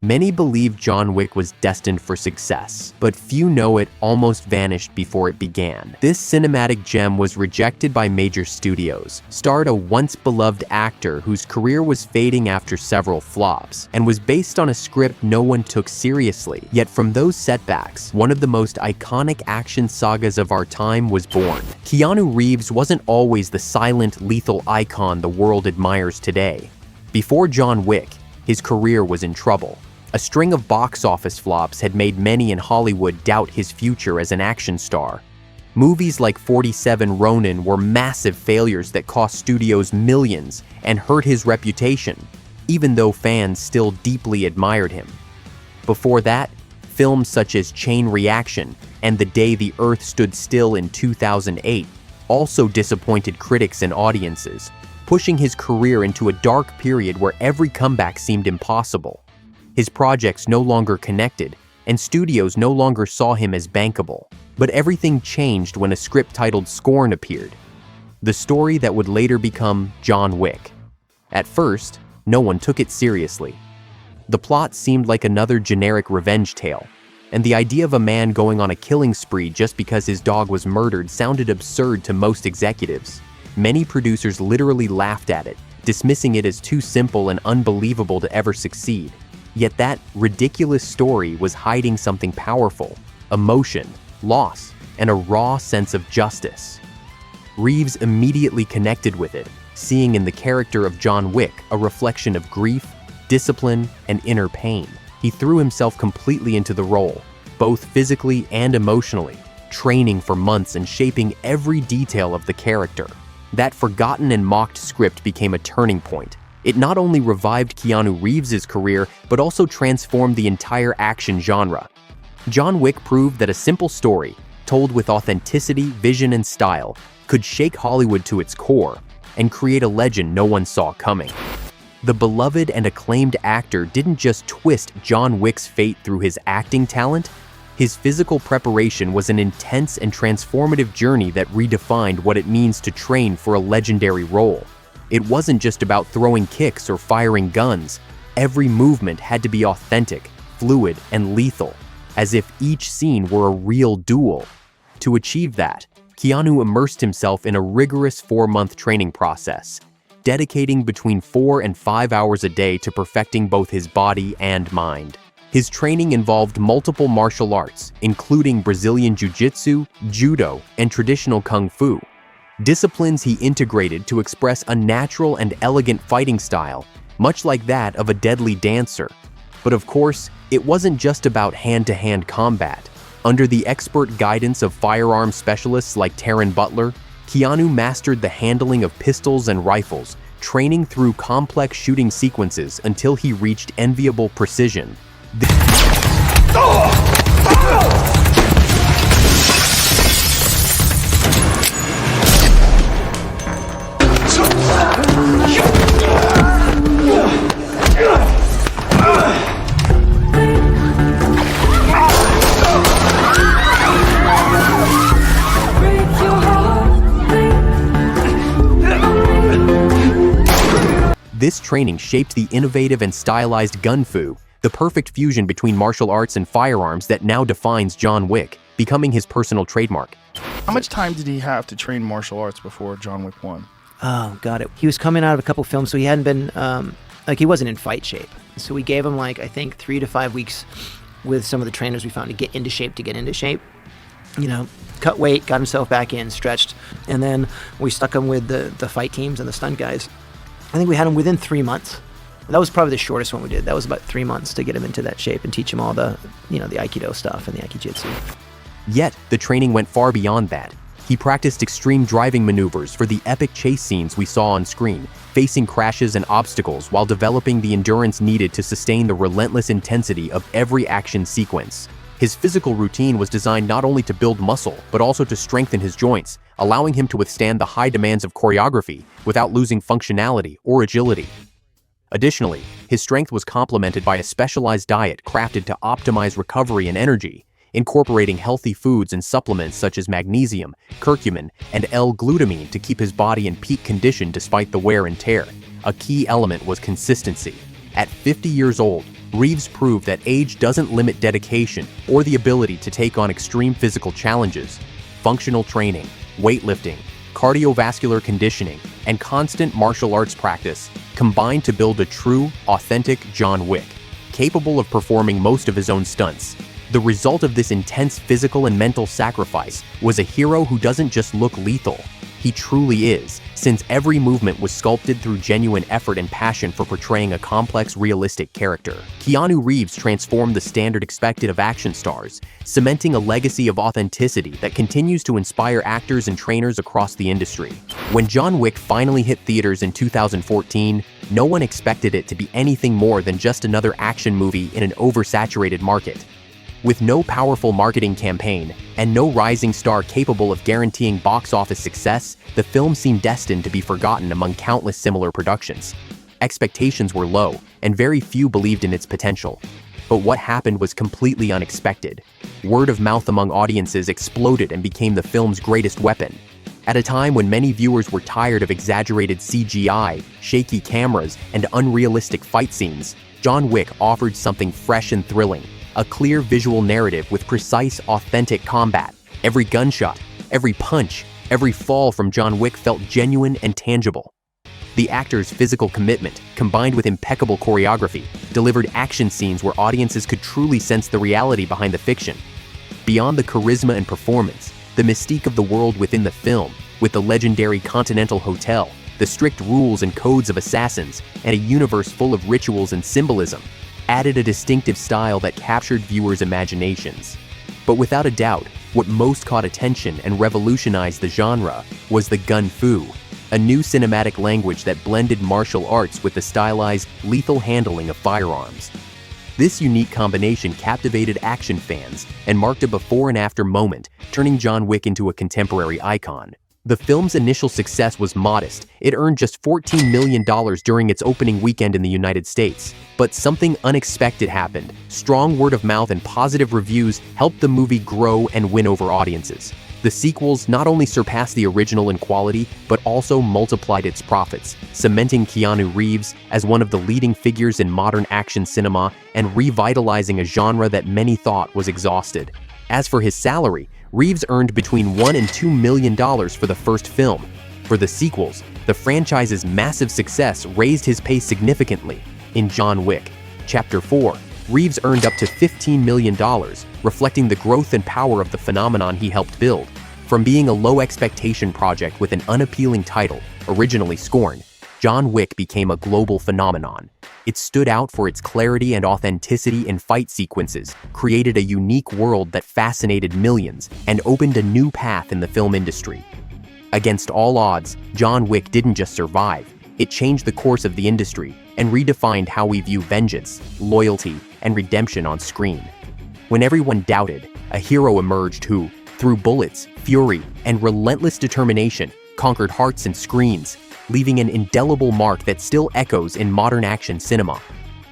Many believe John Wick was destined for success, but few know it almost vanished before it began. This cinematic gem was rejected by major studios, starred a once-beloved actor whose career was fading after several flops, and was based on a script no one took seriously. Yet from those setbacks, one of the most iconic action sagas of our time was born. Keanu Reeves wasn't always the silent, lethal icon the world admires today. Before John Wick, his career was in trouble. A string of box office flops had made many in Hollywood doubt his future as an action star. Movies like 47 Ronin were massive failures that cost studios millions and hurt his reputation, even though fans still deeply admired him. Before that, films such as Chain Reaction and The Day the Earth Stood Still in 2008 also disappointed critics and audiences, pushing his career into a dark period where every comeback seemed impossible. His projects no longer connected, and studios no longer saw him as bankable. But everything changed when a script titled Scorn appeared, the story that would later become John Wick. At first, no one took it seriously. The plot seemed like another generic revenge tale, and the idea of a man going on a killing spree just because his dog was murdered sounded absurd to most executives. Many producers literally laughed at it, dismissing it as too simple and unbelievable to ever succeed. Yet that ridiculous story was hiding something powerful: emotion, loss, and a raw sense of justice. Reeves immediately connected with it, seeing in the character of John Wick a reflection of grief, discipline, and inner pain. He threw himself completely into the role, both physically and emotionally, training for months and shaping every detail of the character. That forgotten and mocked script became a turning point. It not only revived Keanu Reeves' career, but also transformed the entire action genre. John Wick proved that a simple story, told with authenticity, vision, and style, could shake Hollywood to its core and create a legend no one saw coming. The beloved and acclaimed actor didn't just twist John Wick's fate through his acting talent. His physical preparation was an intense and transformative journey that redefined what it means to train for a legendary role. It wasn't just about throwing kicks or firing guns. Every movement had to be authentic, fluid, and lethal, as if each scene were a real duel. To achieve that, Keanu immersed himself in a rigorous 4-month training process, dedicating between 4 and 5 hours a day to perfecting both his body and mind. His training involved multiple martial arts, including Brazilian Jiu-Jitsu, Judo, and traditional Kung Fu. Disciplines he integrated to express a natural and elegant fighting style, much like that of a deadly dancer. But of course, it wasn't just about hand-to-hand combat. Under the expert guidance of firearm specialists like Taron Butler, Keanu mastered the handling of pistols and rifles, training through complex shooting sequences until he reached enviable precision. This training shaped the innovative and stylized GunFu, the perfect fusion between martial arts and firearms that now defines John Wick, becoming his personal trademark. How much time did he have to train martial arts before John Wick 1? Oh, got it. He was coming out of a couple films, so he hadn't been, he wasn't in fight shape. So we gave him, I think 3 to 5 weeks with some of the trainers we found to get into shape, cut weight, got himself back in, stretched, and then we stuck him with the fight teams and the stunt guys. I think we had him within 3 months. That was probably the shortest one we did. That was about 3 months to get him into that shape and teach him all the Aikido stuff and the Aikijitsu. Yet, the training went far beyond that. He practiced extreme driving maneuvers for the epic chase scenes we saw on screen, facing crashes and obstacles while developing the endurance needed to sustain the relentless intensity of every action sequence. His physical routine was designed not only to build muscle, but also to strengthen his joints, allowing him to withstand the high demands of choreography without losing functionality or agility. Additionally, his strength was complemented by a specialized diet crafted to optimize recovery and energy, incorporating healthy foods and supplements such as magnesium, curcumin, and L-glutamine to keep his body in peak condition despite the wear and tear. A key element was consistency. At 50 years old, Reeves proved that age doesn't limit dedication or the ability to take on extreme physical challenges. Functional training, weightlifting, cardiovascular conditioning, and constant martial arts practice combined to build a true, authentic John Wick, capable of performing most of his own stunts. The result of this intense physical and mental sacrifice was a hero who doesn't just look lethal, he truly is, since every movement was sculpted through genuine effort and passion for portraying a complex, realistic character. Keanu Reeves transformed the standard expected of action stars, cementing a legacy of authenticity that continues to inspire actors and trainers across the industry. When John Wick finally hit theaters in 2014, no one expected it to be anything more than just another action movie in an oversaturated market. With no powerful marketing campaign and no rising star capable of guaranteeing box office success, the film seemed destined to be forgotten among countless similar productions. Expectations were low, and very few believed in its potential. But what happened was completely unexpected. Word of mouth among audiences exploded and became the film's greatest weapon. At a time when many viewers were tired of exaggerated CGI, shaky cameras, and unrealistic fight scenes, John Wick offered something fresh and thrilling. A clear visual narrative with precise, authentic combat. Every gunshot, every punch, every fall from John Wick felt genuine and tangible. The actor's physical commitment, combined with impeccable choreography, delivered action scenes where audiences could truly sense the reality behind the fiction. Beyond the charisma and performance, the mystique of the world within the film, with the legendary Continental Hotel, the strict rules and codes of assassins, and a universe full of rituals and symbolism, added a distinctive style that captured viewers' imaginations. But without a doubt, what most caught attention and revolutionized the genre was the GunFu, a new cinematic language that blended martial arts with the stylized, lethal handling of firearms. This unique combination captivated action fans and marked a before and after moment, turning John Wick into a contemporary icon. The film's initial success was modest. It earned just $14 million during its opening weekend in the United States. But something unexpected happened. Strong word of mouth and positive reviews helped the movie grow and win over audiences. The sequels not only surpassed the original in quality, but also multiplied its profits, cementing Keanu Reeves as one of the leading figures in modern action cinema and revitalizing a genre that many thought was exhausted. As for his salary, Reeves earned between $1 and $2 million for the first film. For the sequels, the franchise's massive success raised his pay significantly. In John Wick, Chapter 4, Reeves earned up to $15 million, reflecting the growth and power of the phenomenon he helped build. From being a low-expectation project with an unappealing title, originally Scorn, John Wick became a global phenomenon. It stood out for its clarity and authenticity in fight sequences, created a unique world that fascinated millions, and opened a new path in the film industry. Against all odds, John Wick didn't just survive. It changed the course of the industry and redefined how we view vengeance, loyalty, and redemption on screen. When everyone doubted, a hero emerged who, through bullets, fury, and relentless determination, conquered hearts and screens, leaving an indelible mark that still echoes in modern action cinema.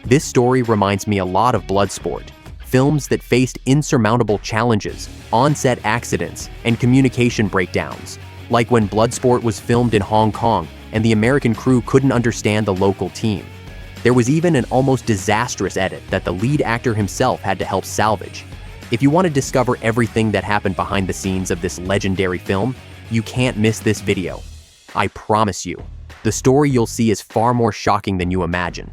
This story reminds me a lot of Bloodsport, films that faced insurmountable challenges, on-set accidents, and communication breakdowns, like when Bloodsport was filmed in Hong Kong and the American crew couldn't understand the local team. There was even an almost disastrous edit that the lead actor himself had to help salvage. If you want to discover everything that happened behind the scenes of this legendary film, you can't miss this video. I promise you, the story you'll see is far more shocking than you imagine.